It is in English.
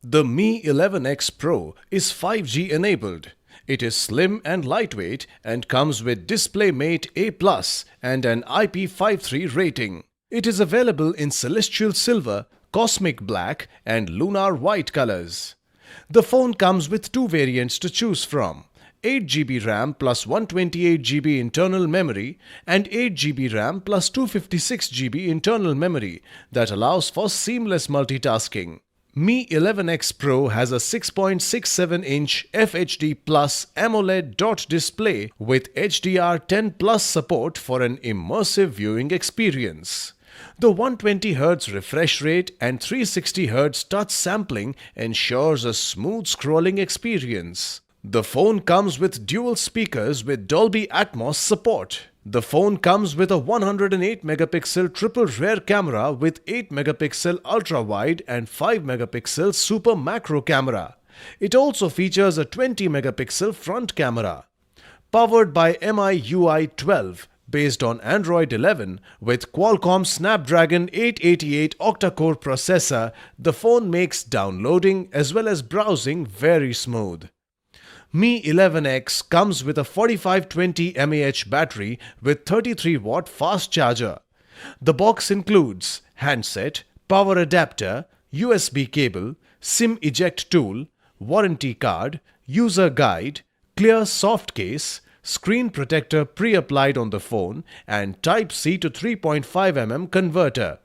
The Mi 11X Pro is 5G enabled. It is slim and lightweight and comes with DisplayMate A+ and an IP53 rating. It is available in Celestial Silver, Cosmic Black and Lunar White colors. The phone comes with two variants to choose from: 8GB RAM plus 128GB internal memory and 8GB RAM plus 256GB internal memory that allows for seamless multitasking. Mi 11X Pro has a 6.67-inch FHD Plus AMOLED dot display with HDR10 Plus support for an immersive viewing experience. The 120Hz refresh rate and 360Hz touch sampling ensures a smooth scrolling experience. The phone comes with dual speakers with Dolby Atmos support. The phone comes with a 108-megapixel triple rear camera with 8-megapixel ultra-wide and 5-megapixel super macro camera. It also features a 20-megapixel front camera. Powered by MIUI 12, based on Android 11 with Qualcomm Snapdragon 888 octa-core processor, the phone makes downloading as well as browsing very smooth. Mi 11X comes with a 4520 mAh battery with 33-watt fast charger. The box includes handset, power adapter, USB cable, SIM eject tool, warranty card, user guide, clear soft case, screen protector pre-applied on the phone and Type-C to 3.5mm converter.